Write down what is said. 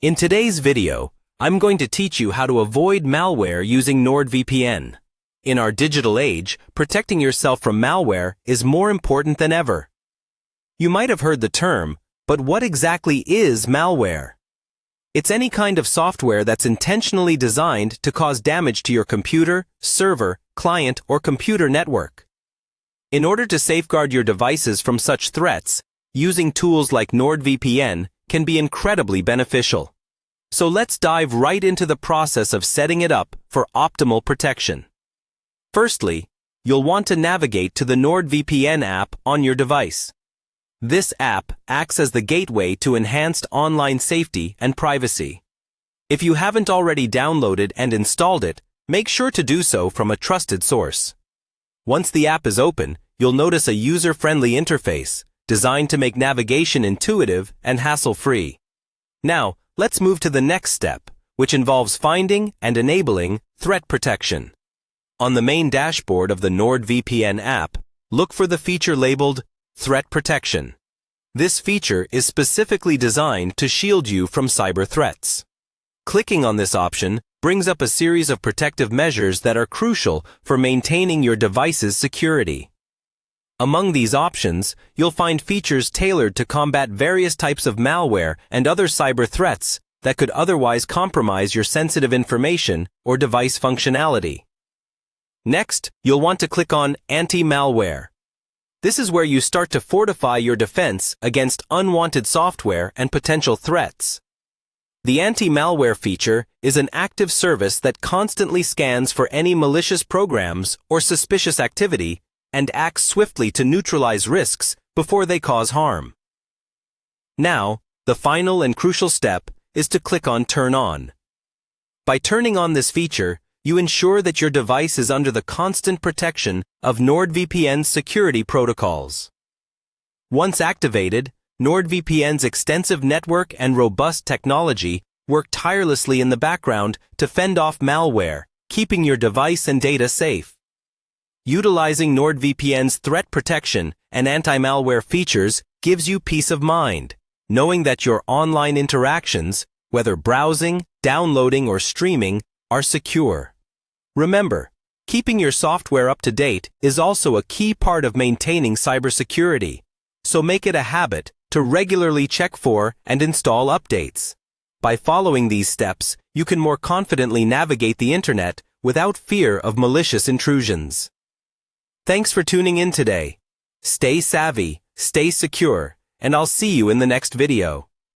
In today's video, I'm going to teach you how to avoid malware using NordVPN. In our digital age, protecting yourself from malware is more important than ever. You might have heard the term, but what exactly is malware? It's any kind of software that's intentionally designed to cause damage to your computer, server, client, or computer network. In order to safeguard your devices from such threats, using tools like NordVPN can be incredibly beneficial. So let's dive right into the process of setting it up for optimal protection. Firstly, you'll want to navigate to the NordVPN app on your device. This app acts as the gateway to enhanced online safety and privacy. If you haven't already downloaded and installed it, make sure to do so from a trusted source. Once the app is open, you'll notice a user-friendly interface designed to make navigation intuitive and hassle-free. Now, let's move to the next step, which involves finding and enabling threat protection. On the main dashboard of the NordVPN app, look for the feature labeled Threat Protection. This feature is specifically designed to shield you from cyber threats. Clicking on this option brings up a series of protective measures that are crucial for maintaining your device's security. Among these options, you'll find features tailored to combat various types of malware and other cyber threats that could otherwise compromise your sensitive information or device functionality. Next, you'll want to click on Anti-Malware. This is where you start to fortify your defense against unwanted software and potential threats. The anti-malware feature is an active service that constantly scans for any malicious programs or suspicious activity and acts swiftly to neutralize risks before they cause harm. Now, the final and crucial step is to click on Turn On. By turning on this feature, you ensure that your device is under the constant protection of NordVPN's security protocols. Once activated, NordVPN's extensive network and robust technology work tirelessly in the background to fend off malware, keeping your device and data safe. Utilizing NordVPN's threat protection and anti-malware features gives you peace of mind, knowing that your online interactions, whether browsing, downloading, or streaming, are secure. Remember, keeping your software up to date is also a key part of maintaining cybersecurity, so make it a habit to regularly check for and install updates. By following these steps, you can more confidently navigate the internet without fear of malicious intrusions. Thanks for tuning in today. Stay savvy, stay secure, and I'll see you in the next video.